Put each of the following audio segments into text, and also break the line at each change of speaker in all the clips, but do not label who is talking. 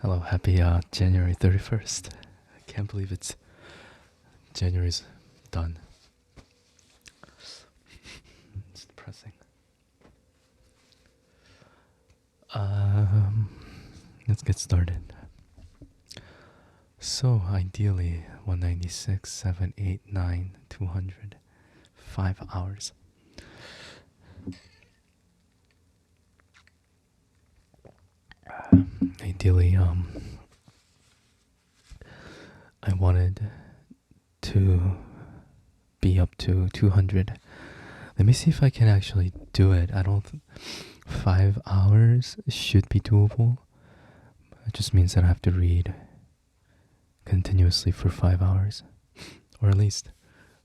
Hello, happy January 31st. I can't believe January's done. It's depressing. Um, let's get started. So, ideally, 196, 7, 8, 9, 200, 5 hours. Ideally, I wanted to be up to 200. Let me see if I can actually do it. I don't. 5 hours should be doable. It just means that I have to read continuously for 5 hours, or at least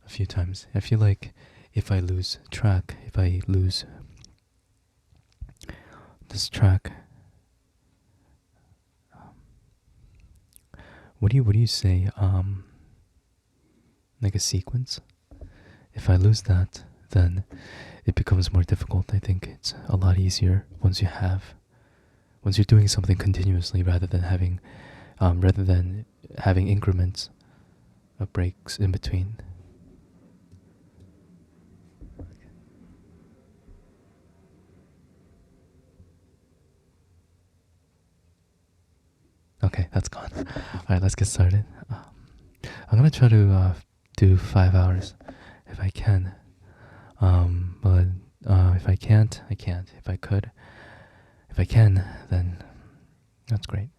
a few times. I feel like if I lose track, if I lose this track, what do you say? Like a sequence. If I lose that, then it becomes more difficult. I think it's a lot easier once you're doing something continuously rather than having increments of breaks in between. Okay, that's gone. All right, let's get started. I'm gonna try to do 5 hours if I can. But if I can't, I can't. If I can, then that's great.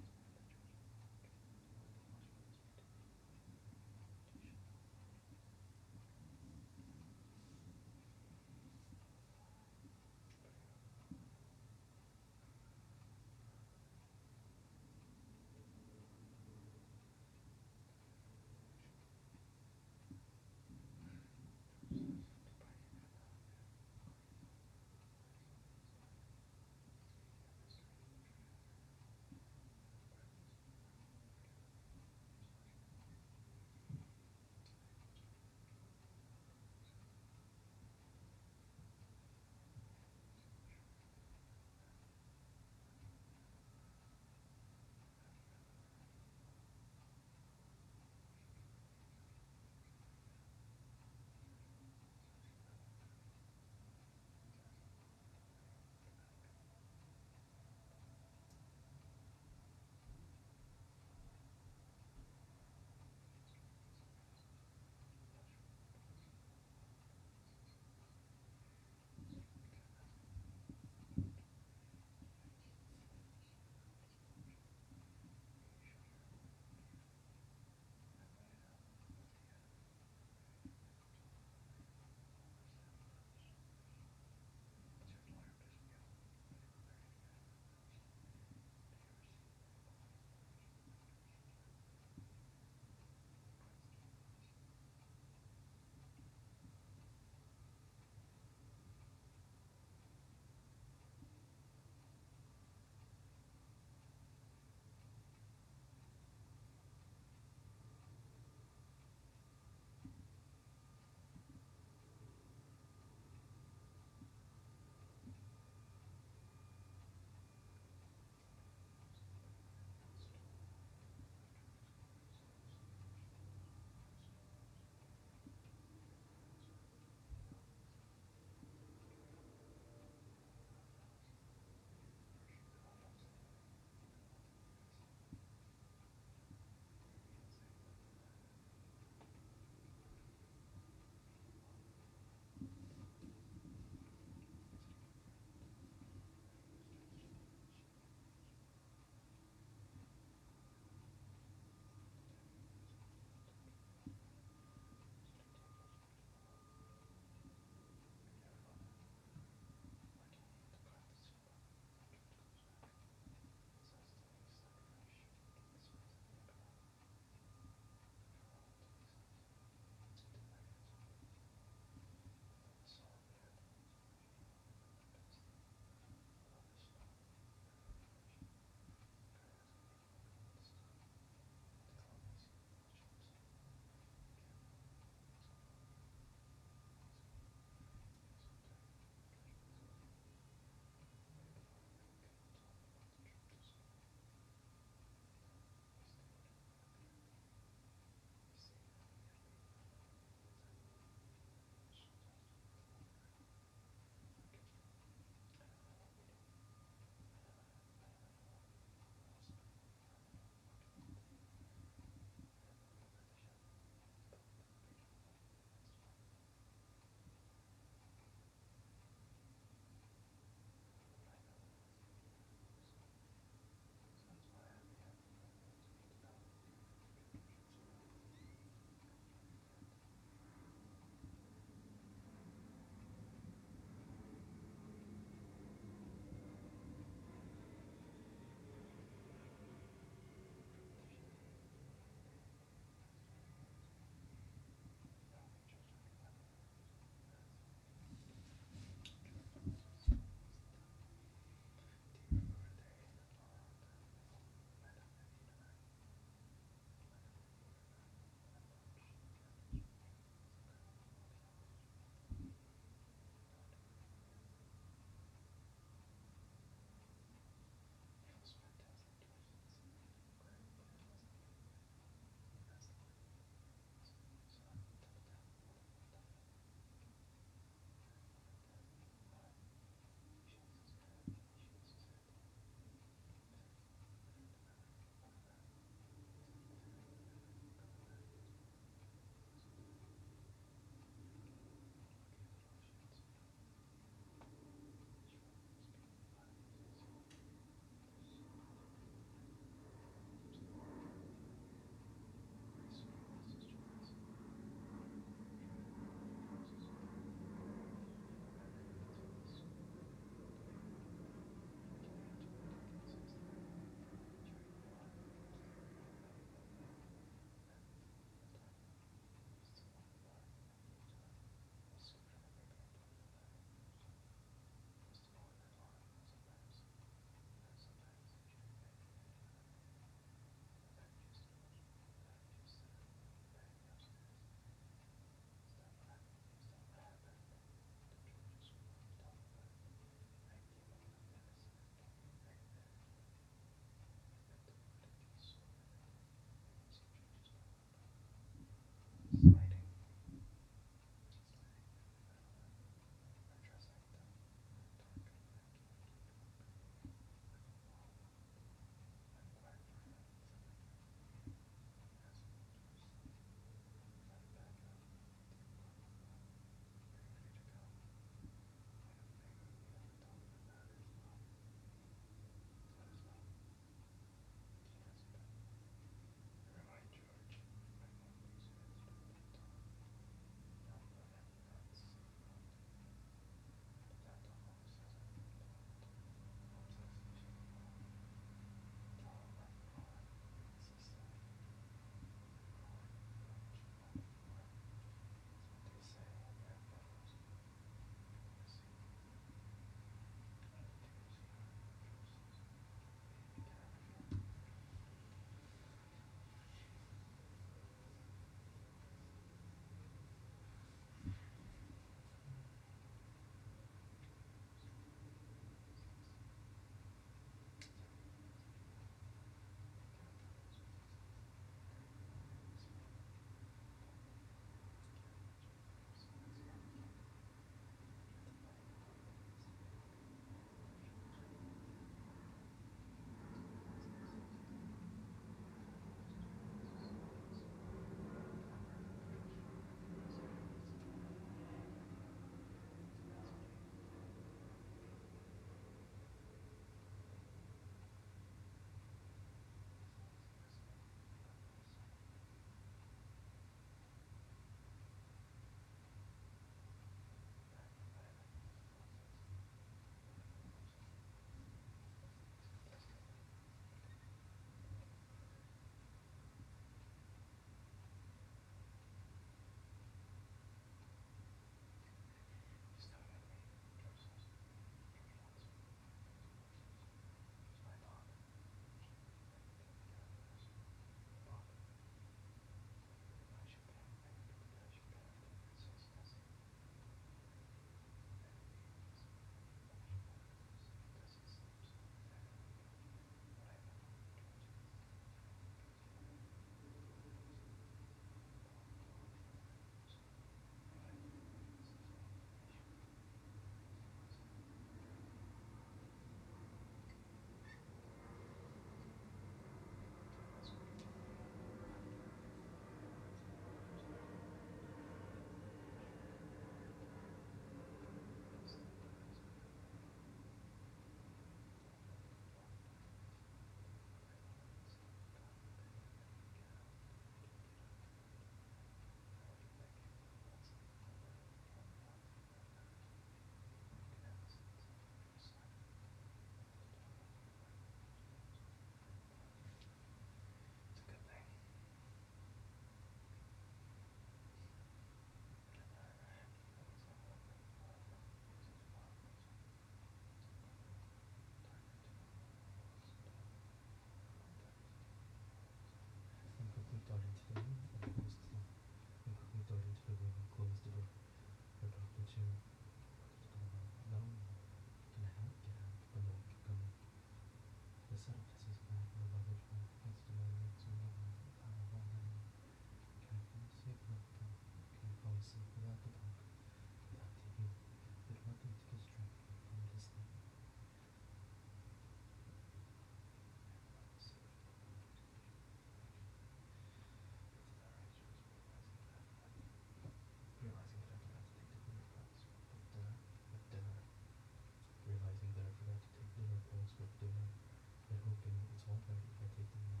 them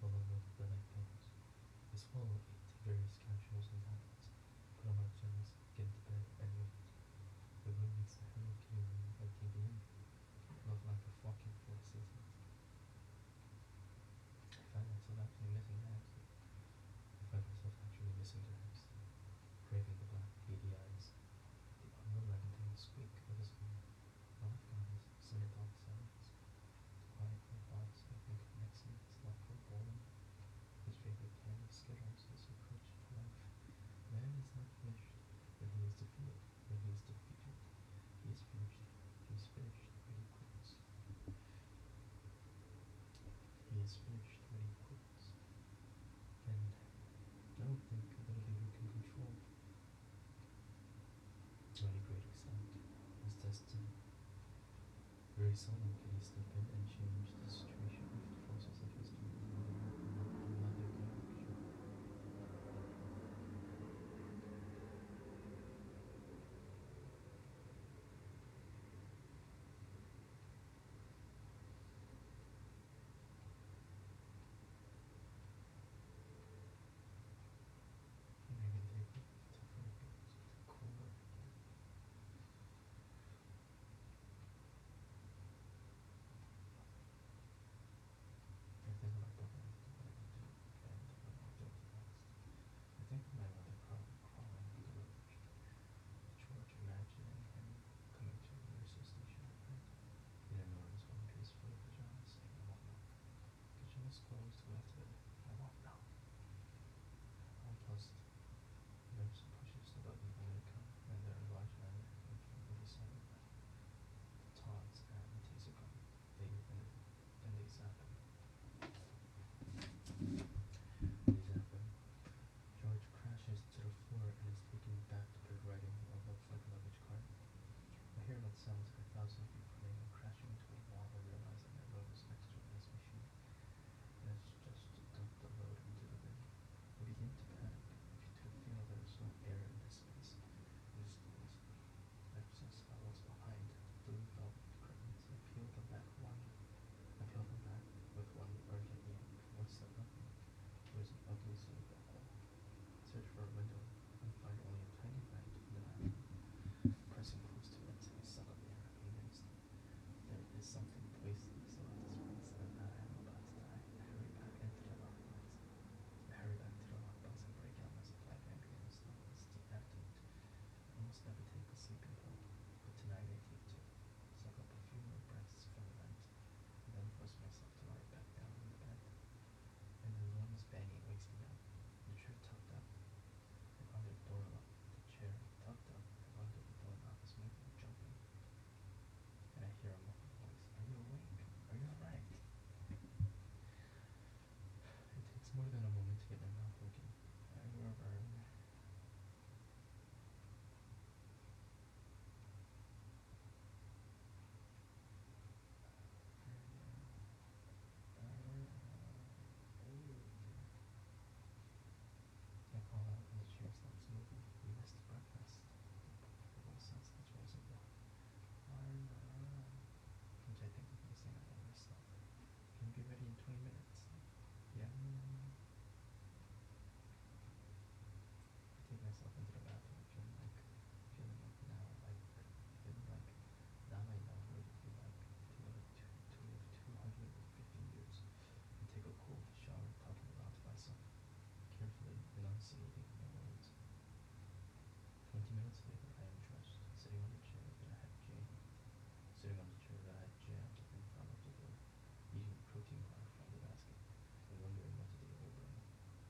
along with the night pillows. I swallow 8 various capsules and tablets, put on my pajamas, get into bed, and wait. The room makes the Hello Kitty room at TBM. Love like a fucking Four Seasons. I find myself actually missing the hamster. I find myself actually missing the hamster. Craving the black beady eyes. The unrelenting squeak of his mouth. All I've got is cinder block silence. To quiet my thoughts, I think of next night's love for bowling. His favorite candy Skittles, his approach to life. Man is not finished when he is defeated, when he is defeated. He is finished. He is finished when he quits. He is finished when he quits. And I don't think a little leader can control to any great extent his destiny. Very seldom can he step in and change the situation if the forces of history allow their direction. Maybe they could tougher against cooler again. I think about what I do and what I'll do next. I think of my mother probably crawling on the road. George imagining him coming to the nurse's station at night in an enormous one piece full of pajamas saying, I won't knock. Kitchen is closed, go out to bed. I won't knock. Unplugged. Nurse pushes the button under the counter, and there are large men looking over the side of that. Taunts and taser gun. Then they zap him. They zap him. George crashes to the floor and is taken back to bed riding what looks like a luggage cart. I hear what sounds like 1,000 feet running and crashing into a wall and realize that my road is next to a nice machine. And it's just dumped the load into the bin. I begin to panic, to feel there is no air in this space. It is closed. I sense what's behind the blue velvet curtains. I peel them back with one urgent yank. What's that nothing? There's an ugly silver hole. Search for a window and find only a tiny vent in the bathroom. Pressing close to it, I suck up air, convinced there is something poisonous about this place and that I am about to die. I hurry back into the lockbox. And break out my supply of Ambien and stuff as the antidote. I almost never take a sleeping pill, but tonight I take two. Suck up a few more breaths from the vent, and then force myself to lie back down in the bed. An enormous banging wakes me up. The chair tucked up, and under the doorknob, is moving, jumping. And I hear a muffled voice. Are you awake? Are you alright? It takes more than a moment to get my mouth open. I call out and the chair stops moving. You missed breakfast. The voice sounds like it's Roosevelt. Which I think is the same I myself. Can you be ready in 20 minutes? Yeah. I take myself into the bathroom, feeling like now I know what it would be like to live 250 years and take a cold shower talking about myself, carefully enunciating my words. 20 minutes later, I am dressed, sitting on the chair that I had jammed in front of the door, eating a protein bar from the basket, and wondering what the day will bring.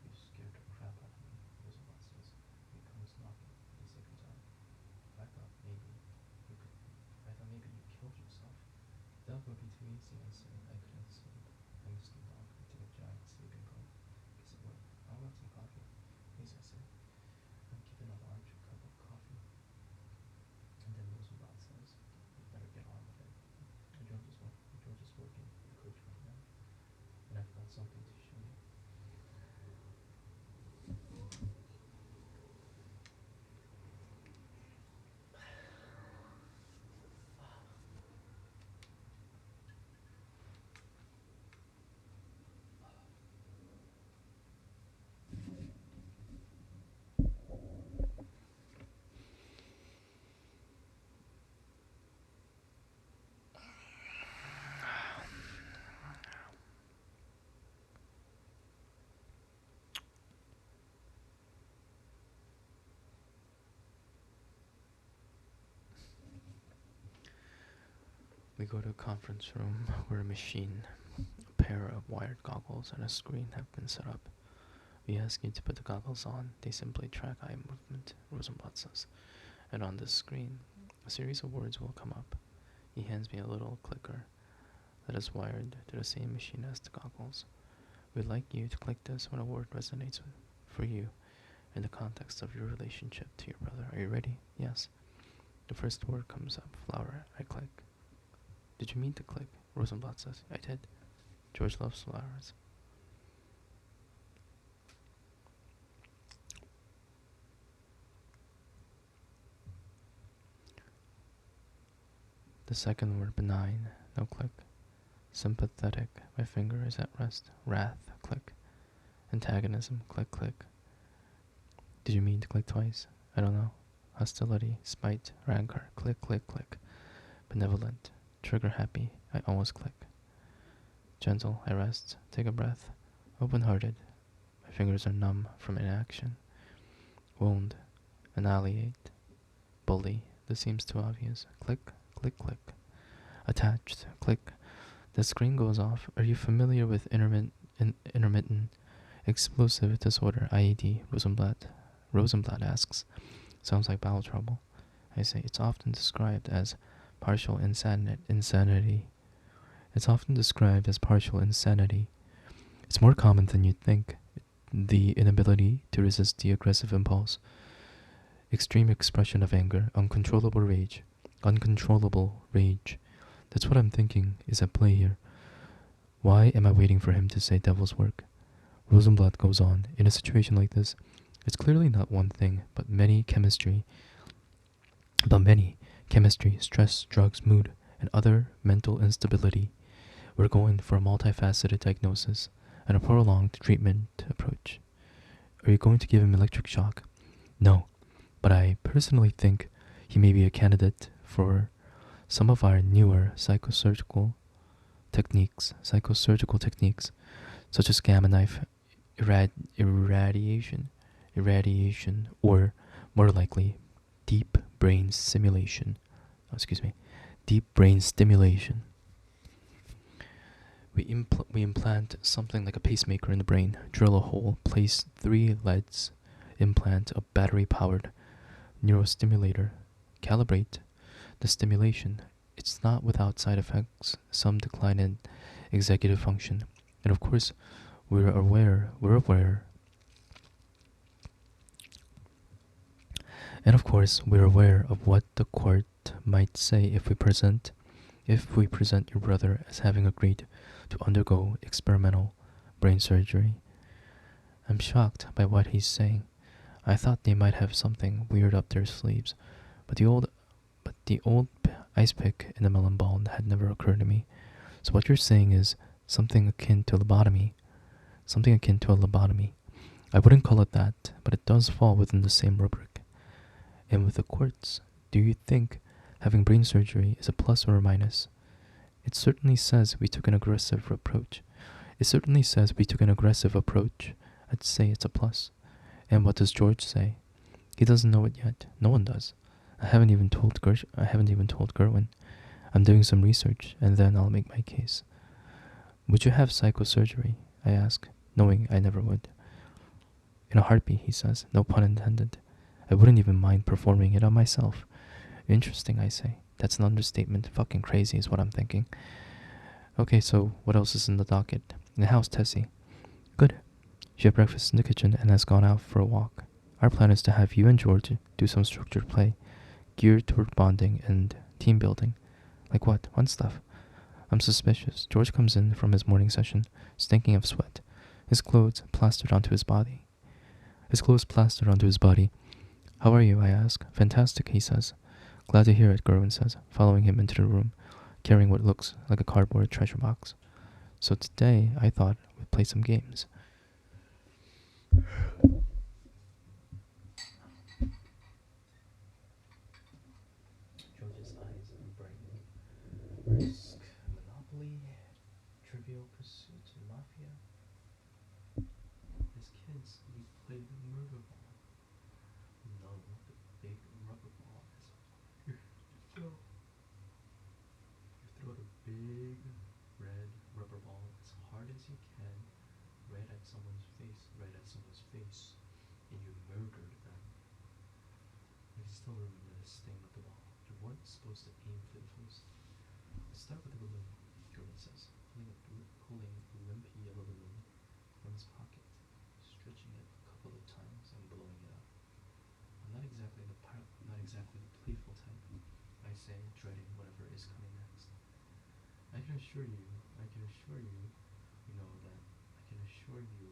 You scared the crap out of me, Roosevelt says. He comes knocking for the second time. I thought maybe you killed yourself. That would be too easy, I said. I couldn't sleep. I sneaked off into a giant sleeping pill. Guess it worked. How about some coffee? Please, I said. I'm given a large cup of coffee. And then Roosevelt says, you better get on with it. George is working the coach right now. And I've got something to show you. We go to a conference room where a machine, a pair of wired goggles, and a screen have been set up. We ask you to put the goggles on. They simply track eye movement, Rosenblatt says. And on this screen, a series of words will come up. He hands me a little clicker that is wired to the same machine as the goggles. We'd like you to click this when a word resonates for you in the context of your relationship to your brother. Are you ready? Yes. The first word comes up, flower. I click. Did you mean to click? Rosenblatt says. I did. George loves flowers. The second word, benign. No click. Sympathetic. My finger is at rest. Wrath. Click. Antagonism. Click, click. Did you mean to click twice? I don't know. Hostility. Spite. Rancor. Click, click, click. Benevolent. Trigger happy. I almost click. Gentle. I rest. Take a breath. Open-hearted. My fingers are numb from inaction. Wound. Annihilate. Bully. This seems too obvious. Click, click, click. Attached. Click. The screen goes off. Are you familiar with intermittent explosive disorder, IED? Rosenblatt asks. Sounds like bowel trouble. I say it's often described as partial insanity. It's often described as partial insanity. It's more common than you'd think. The inability to resist the aggressive impulse, extreme expression of anger, uncontrollable rage. That's what I'm thinking is at play here. Why am I waiting for him to say devil's work? Rosenblatt goes on, in a situation like this, it's clearly not one thing, but many chemistry, stress, drugs, mood, and other mental instability. We're going for a multifaceted diagnosis and a prolonged treatment approach. Are you going to give him electric shock? No, but I personally think he may be a candidate for some of our newer psychosurgical techniques, such as gamma knife irradiation, or more likely, deep brain stimulation. We implant something like a pacemaker in the brain, drill a hole, place 3 leads, implant a battery-powered neurostimulator, calibrate the stimulation. It's not without side effects, some decline in executive function, and of course, we're aware of what the court might say if we present your brother as having agreed to undergo experimental brain surgery. I'm shocked by what he's saying. I thought they might have something weird up their sleeves, but the old ice pick in the melon ball had never occurred to me. So what you're saying is something akin to a lobotomy. I wouldn't call it that, but it does fall within the same rubric. And with the courts, do you think having brain surgery is a plus or a minus? It certainly says we took an aggressive approach. I'd say it's a plus. And what does George say? He doesn't know it yet. No one does. I haven't even told Gerwin. I'm doing some research, and then I'll make my case. Would you have psychosurgery? I ask, knowing I never would. In a heartbeat, he says, no pun intended. I wouldn't even mind performing it on myself. Interesting, I say. That's an understatement. Fucking crazy is what I'm thinking. Okay, so what else is in the docket? And how's Tessie? Good. She had breakfast in the kitchen and has gone out for a walk. Our plan is to have you and George do some structured play, geared toward bonding and team building. Like what? Fun stuff. I'm suspicious. George comes in from his morning session, stinking of sweat, his clothes plastered onto his body. How are you? I ask. Fantastic, he says. Glad to hear it, Gerwin says, following him into the room, carrying what looks like a cardboard treasure box. So today, I thought we'd play some games. George's eyes are bright. Risk, Monopoly, Trivial Pursuit, Mafia. As kids, we played murder ball. No, the big rubber ball. You throw it big red rubber ball as hard as you can, right at someone's face, right at someone's face, and you murdered them. I can still remember the sting of the ball. You weren't supposed to aim for the face. Start with the balloon, Jordan says, pulling a limp yellow balloon from his pocket, stretching it a couple of times and blowing it up. I'm not exactly the playful type, I say, dreading whatever is coming next. I can assure you, we know that, I can assure you,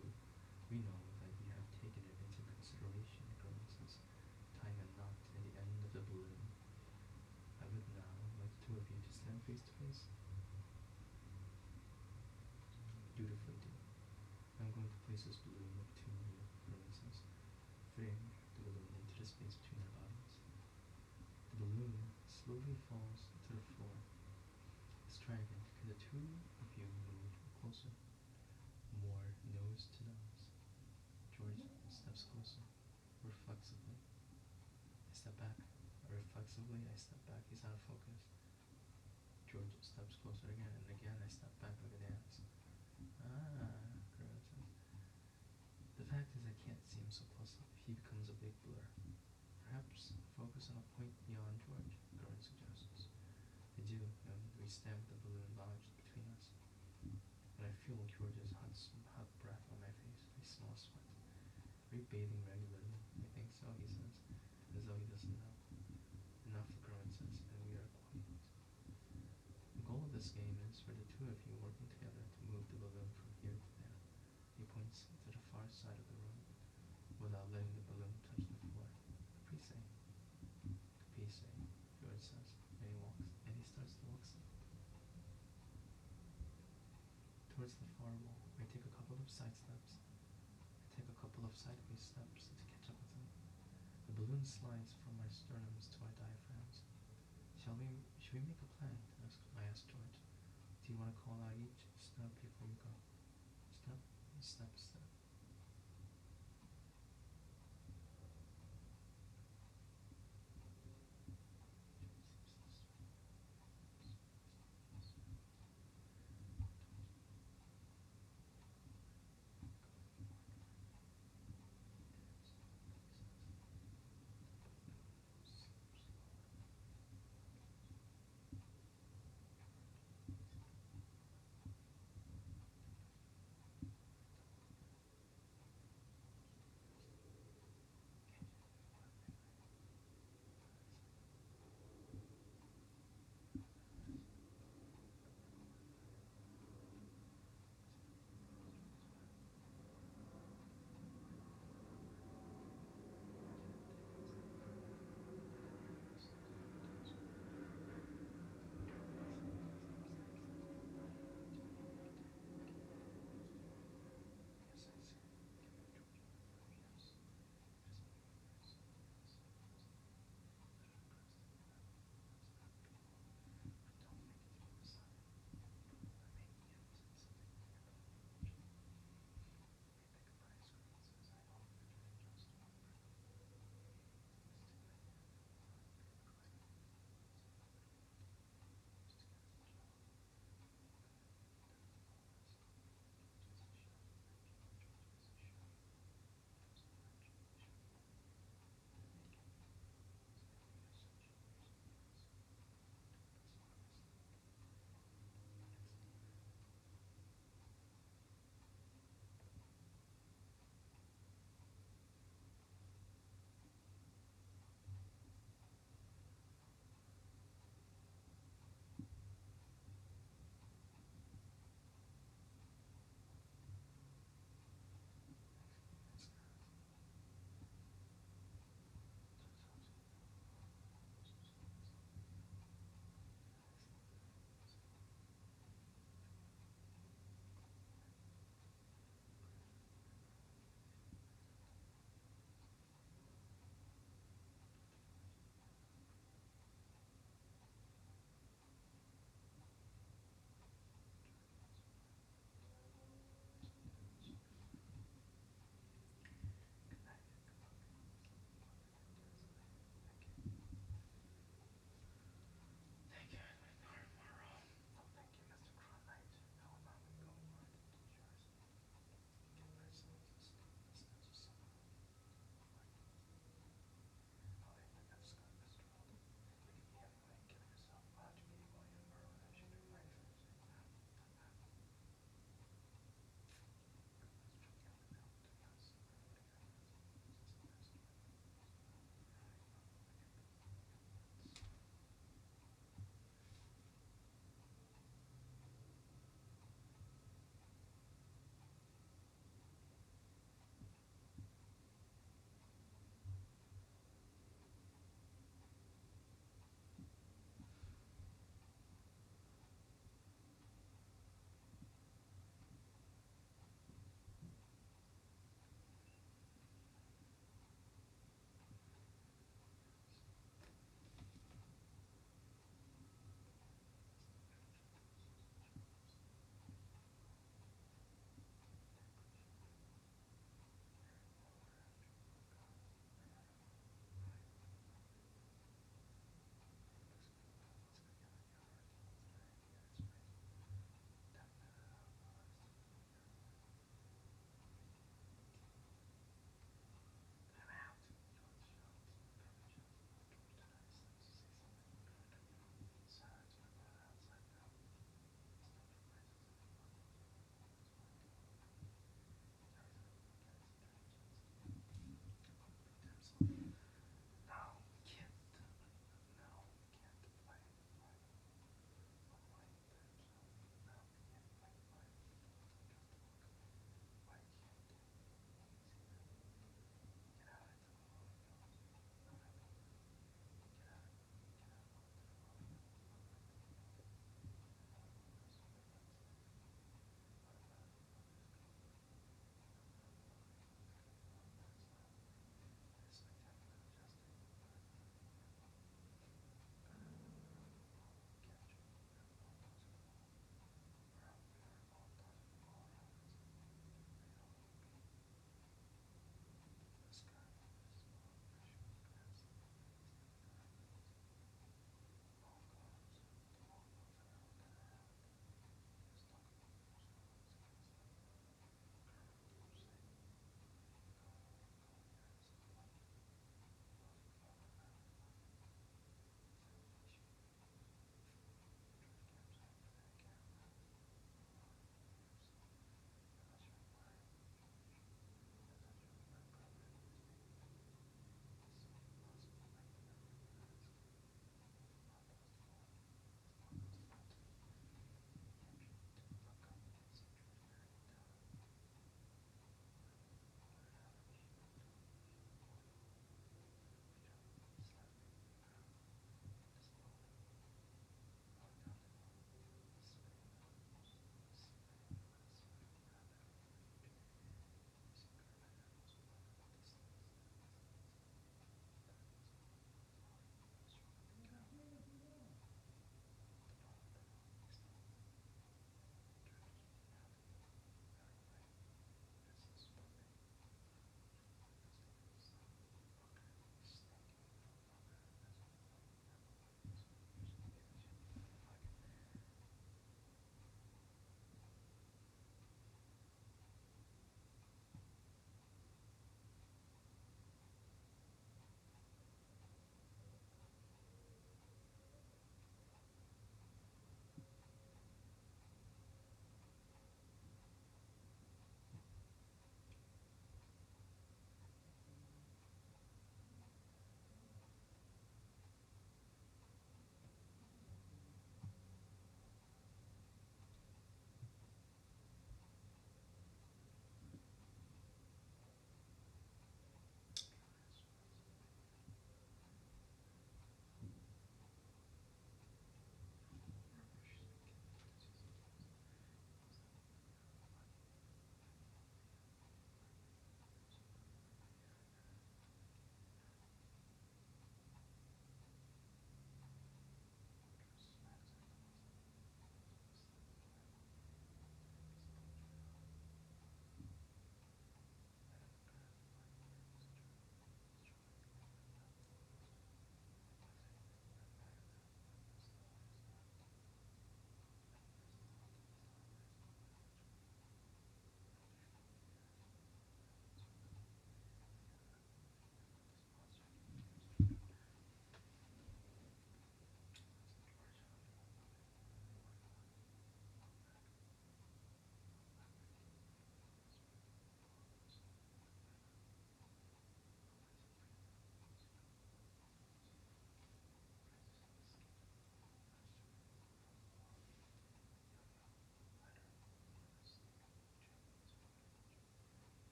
we know that you have taken it into consideration, Gordon says, tying a knot in the end of the balloon. I would now like the two of you to stand face to face. Dutifully do. I'm going to place this balloon between you, Gordon says, fitting the balloon into the space between our bodies. The balloon slowly falls to the floor. Striving, can the two of you move closer? More nose to nose. George steps closer, reflexively. I step back. Reflexively, I step back. He's out of focus. George steps closer again, and again I step back like a dance. Ah, Gordon says. The fact is I can't see him so closely. He becomes a big blur. Perhaps focus on a point beyond George, Gordon suggests. I do, and we stand with the balloon lodged between us. And I feel George's hot breath on my face. I smell sweat. Are you bathing regularly? I think so, he says, as though he doesn't know. Enough, Gordon says, and we are quiet. The goal of this game is for the two of you working together to move the balloon from here to there. He points to the far side of the room, without letting the balloon touch the floor. Caprice. Caprice, George says, and he starts to walk towards the far wall. I take a couple of side steps. I take a couple of sideways steps to catch up with him. The balloon slides from my sternums to our diaphragms. Should we make a plan? I asked George. Do you want to call out each step before you go? Step, step, step.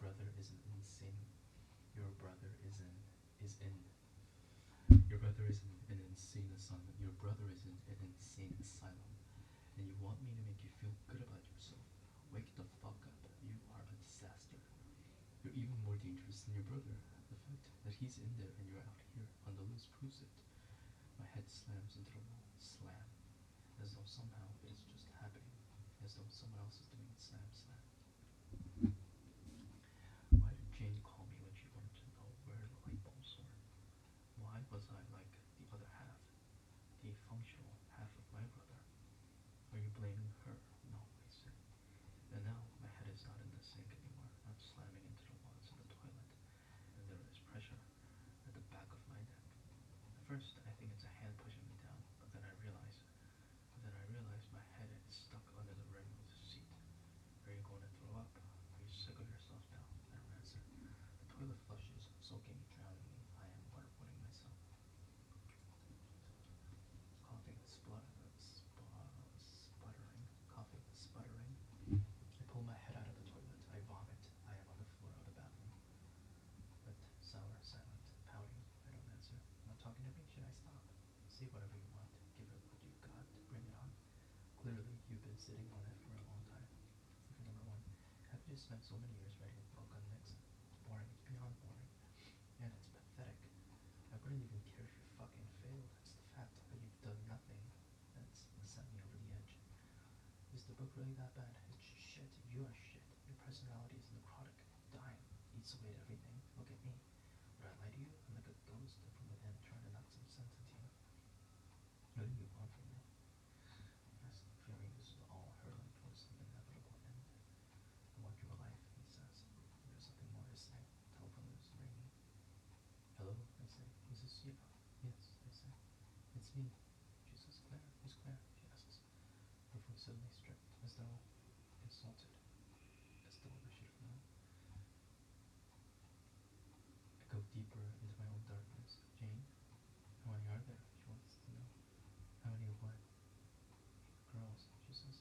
brother is an insane. Your brother is in. Your brother is in an insane asylum. Your brother is in an insane asylum. And you want me to make you feel good about yourself. Wake the fuck up. You are a disaster. You're even more dangerous than your brother. The fact that he's in there and you're out here on the loose proves it. My head slams into the wall. Slam. As though somehow it is just happening. As though someone else is doing it. Slam, slam. Why did Jane call me when she wanted to know where the light bulbs were? Why was I like the other half? The functional half of my brother? Are you blaming her? No, I say. And now my head is not in the sink anymore. I'm slamming into the walls of the toilet, and there is pressure at the back of my neck. At first, I think it's a hand pushing me down, but then I realize my head is stuck under the rim of the seat. Are you going to throw up? Are you sick of yourself now? I don't answer. The toilet flushes, soaking me, drowning me. I am waterboarding myself. Coughing, sputtering, coughing, sputtering. I pull my head out of the toilet. I vomit. I am on the floor of the bathroom. But sour, silent, pouting. I don't answer. Not talking to me? Should I stop? Say whatever you want. Give it what you've got. Bring it on. Clearly, you've been sitting on it for a long time. Okay, number one. Have you just spent so many years writing a book on Nixon? It's boring. It's beyond boring. And it's pathetic. I wouldn't even care if you fucking failed. It's the fact that you've done nothing that's sent me over the edge. Is the book really that bad? It's shit. You are shit. Your personality is necrotic, dying, eats away at everything. Look at me. Would I lie to you? I'm like a ghost from within trying to knock some sense into you. What do you want from me? Yes, fearing this is all hurling towards some inevitable end. I want your life, he says. There's nothing more to say. Telephone is ringing. Hello, I say. Is this you? Yes, I say. It's me. She says, Claire. Who's Claire? She asks. Her voice suddenly stripped, as though insulted, as though I should have known. I go deeper into my own darkness. Jane, how many are there? She wants to know. How many of what? Girls, she says.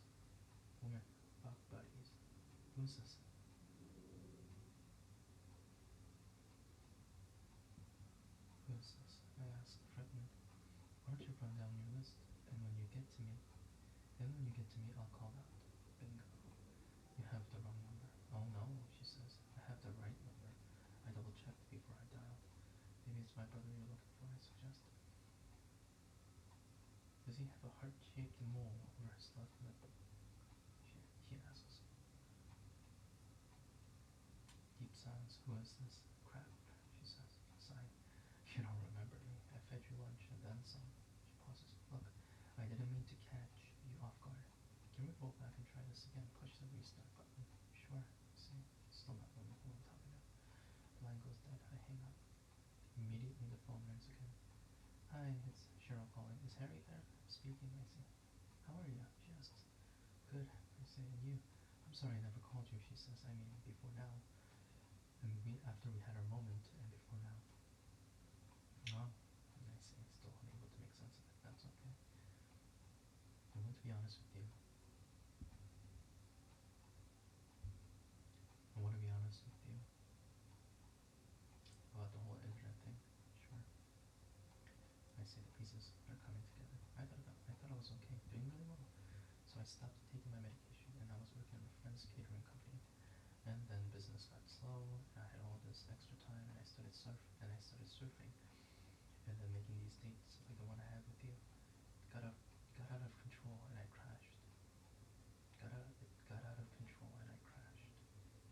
Women, fuck buddies. Who's this? Who's this? I ask, frightened. Why don't you run down your list? And when you get to me, I'll call out. Bingo. You have the wrong number. Oh no, she says. I have the right number. I double checked before I dialed. Maybe it's my brother you're looking for, I suggest. Does he have a heart-shaped mole over his left lip? He asks. Deep silence. Who is this? Crap, she says, sighing. You don't remember me. I fed you lunch and then some. She pauses. Look, I didn't mean to catch you off guard. Can we roll back and try this again? Push the restart button. Sure. See? Still not knowing who I'm talking to. The line goes dead. I hang up. Immediately the phone rings again. Hi, it's Cheryl calling. Is Harry there? Speaking, I say. How are you? She asks. Good, I say. And you? I'm sorry I never called you, she says. I mean, before now. After we had our moment, and before now. Oh, and I say, still unable to make sense of it. That's okay. I want to be honest with you. I want to be honest with you about the whole internet thing. Sure. I say the pieces are coming together. I thought I was okay, doing really well. So I stopped taking my medication, and I was working at a friend's catering company. And then business got slow, and I had all this extra time, and I started surfing, and then making these dates like the one I had with you. Got out of control, and I crashed. Got out of control, and I crashed.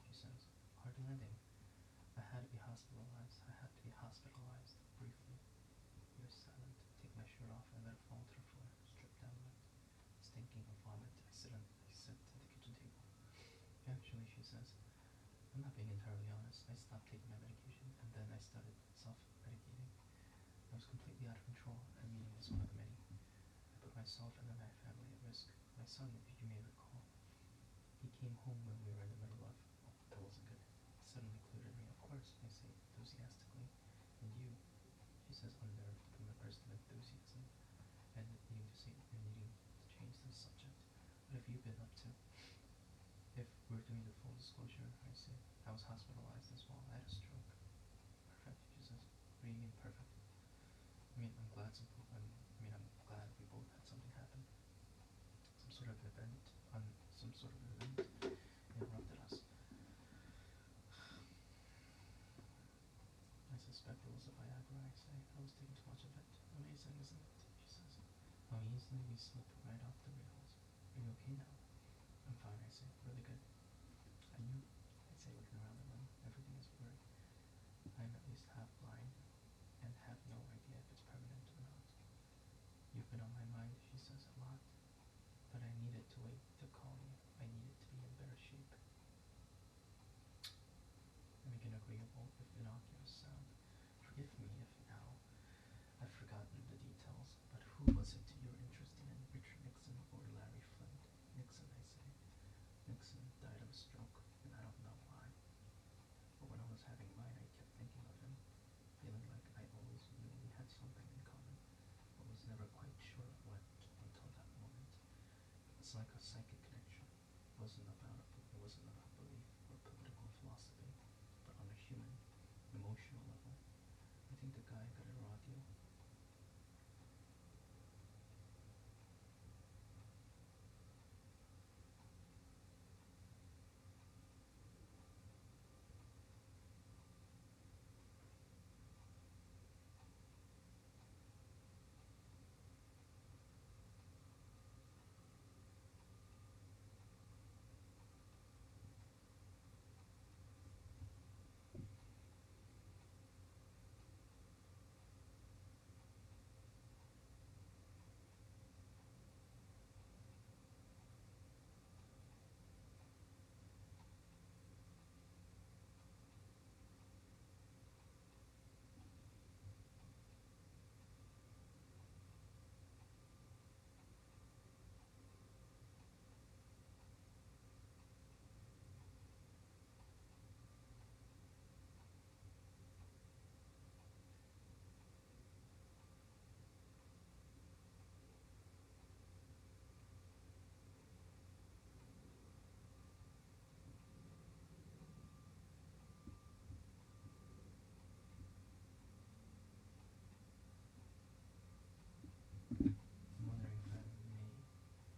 She says, hard landing. I had to be hospitalized. Briefly. You're silent. Take my shirt off and let it fall to the floor. Stripped down wet. Stinking of vomit. I sit at the kitchen table. Actually, she says, I'm not being entirely honest. I stopped taking my medication, and then I started self-medicating. I was completely out of control, and meeting was one of the many. I put myself and then my family at risk. My son, you may recall, he came home when we were in the middle of, well, that wasn't good. It suddenly cleared at me. Of course, I say enthusiastically. And you, she says, unnerved from my burst of enthusiasm, and needing to change the subject. What have you been up to? If we're doing the full disclosure, I say, I was hospitalized had some. I'm glad we both had something happen. Some sort of event. Some sort of event interrupted us. I suspect it was a Viagra, I say. I was taking too much of it. Amazing, isn't it? She says. How easily we slip right off the rails. Are you okay now? I'm fine, I say. Really good. And you? I say, looking around the room. Everything is blurry. I'm at least half blind and have no idea if it's permanent or not. You've been on my mind, she says, a lot. But I needed to wait to call you. I needed to be in better shape. I make an agreeable, if innocuous sound. Forgive me if now I've forgotten the details, but who was it you're interested in, Richard Nixon or Larry Flint? Nixon, I say. Nixon died of a stroke, and I don't know why. But when I was having mine, I kept thinking of him, feeling like I always knew we had something in common, but was never quite sure of what until that moment. It's like a psychic connection. It wasn't about belief or political philosophy, but on a human, emotional level. I think the guy got a raw deal.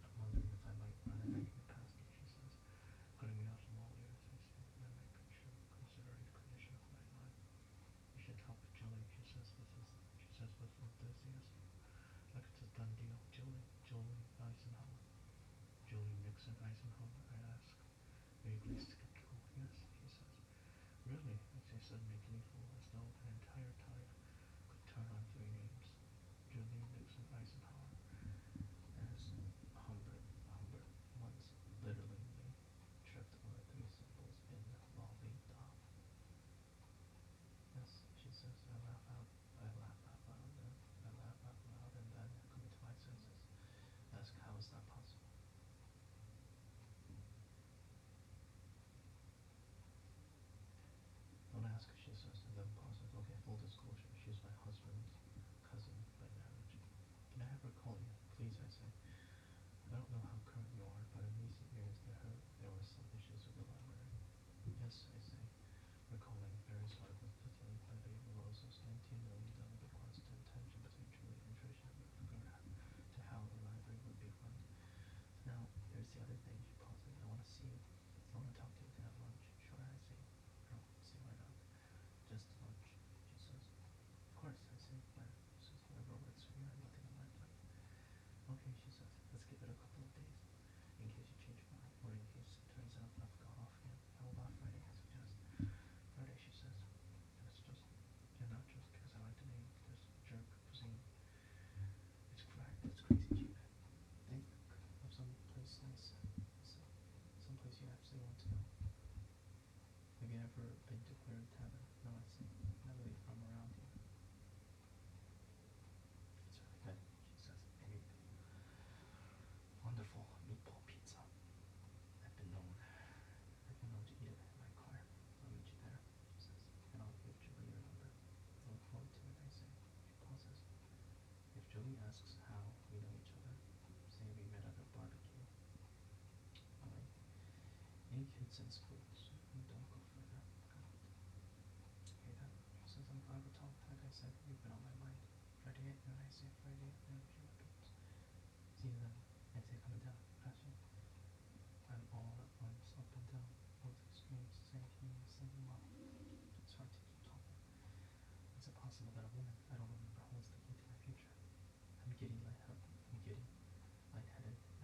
I'm wondering if I might run a night in the past, she says, cutting me off from all ears, I say, that might be true, considering the condition of my mind. You should talk with Julie, she says with enthusiasm. Like it's a done deal. Julie Eisenhower. Julie Nixon Eisenhower, I ask, vaguely skeptical. Yes, she says. Really? I say suddenly gleeful, as though an entire tide could turn on three names. Julie Nixon Eisenhower. As Humbert once literally tripped over three symbols in Lolita. Yes, she says. I laugh out. I laugh out loud. I laugh out loud, and then, coming to my senses, ask how is that possible? Don't ask, she says, and then pauses. Okay, full disclosure. She's my husband's cousin by marriage. Can I have her call you? Please, I say. I don't know how current you are, but in recent years there were some issues with the library. Yes, I say, recalling various articles particularly by the Rosa's $19 million bequest to intention between Julie and Tricia with regard to how the library would be run. Now, there's the other thing, she pauses. I want to see you. I want to talk to you. We can have lunch. Sure, I say. I don't see why not. Just lunch, she says. Of course, I say. She says, whatever works for you. I have nothing on my plate. Okay, she says. Let's give it a couple of days. In case you change your mind, or in case it turns out I've gone off again. How about Friday, I suggest. Friday, she says. And not just because I like the name. This jerk cuisine. It's crazy cheap. Think of some place nice. Someplace you absolutely want to go. Have you ever been to Clary Tavern? No, I say. Not really from around here. It's really good, she says. They make wonderful meatball pizza. I've been known to eat it in my car. I'll meet you there, she says. And I'll give Julie your number. I look forward to it, I say. She pauses. If Julie asks how we know each other, say we met at a barbecue. Fine. Any kids and sports? Don't go further. Got it. Okay then. She says, I'm glad we talked. Like I said, you've been on my mind. 38, and I say 38, and a few repeats. See them, I say coming down, crashing. I'm all at once, up and down, both extremes, simultaneously in love. It's hard to keep talking. Is it possible that a woman I don't remember holds the key to my future? I'm giddy, lightheaded.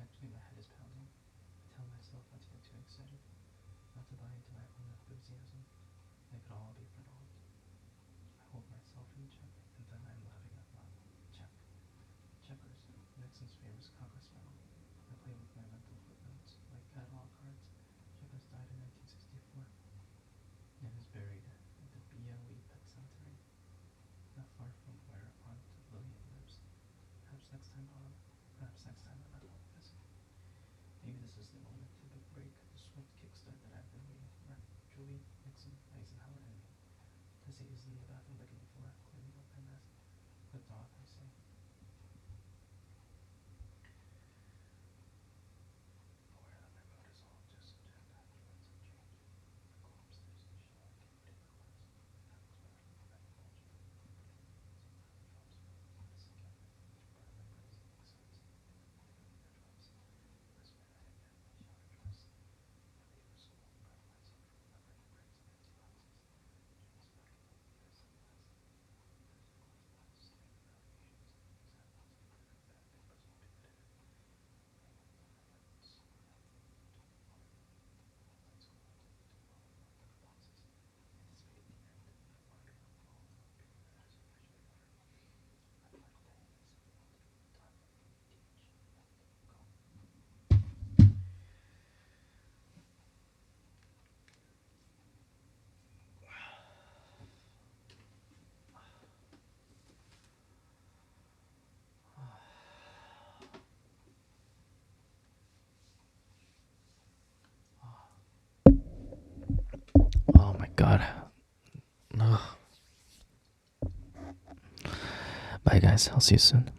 Actually, my head is pounding. I tell myself not to get too excited, not to buy into my own enthusiasm. It could all be for naught. I hold myself in check, and then I'm laughing out loud. Check. Checkers. Nixon's famous Congress medal. I play with my mental footnotes, like catalog cards. Checkers died in 1964, and is buried at the BLE Pet Cemetery, not far from where Aunt Lillian lives. Perhaps next time I'm at home visit. Maybe this is the moment to break the swift kickstart that I've been waiting for. Julie, Nixon, Eisenhower, and me. Tessie is in the bathroom licking the floor, cleaning up my mess. Good dog, I say. Aware that my mood is all just jammed afterwards and change. I go upstairs to the shower and get ready for class. That was better than the night culture. Sometimes drops me. Medicine cabinet, each part of my brain makes sense. Eardrops. Last night I had my shower dress. I leave for school, prep myself for remembering to bring some empty boxes. Jim's back in the years at last. There's a class last, and evaluations, examples, pen papers will be edited. Playing with the reference, don't worry. Let's go out to well in one of the boxes. Anticipating the end, wondering how long it will be that it is officially over. My final day in this field. Time for me to teach. Go. Oh my god. Ugh. Bye, guys. I'll see you soon.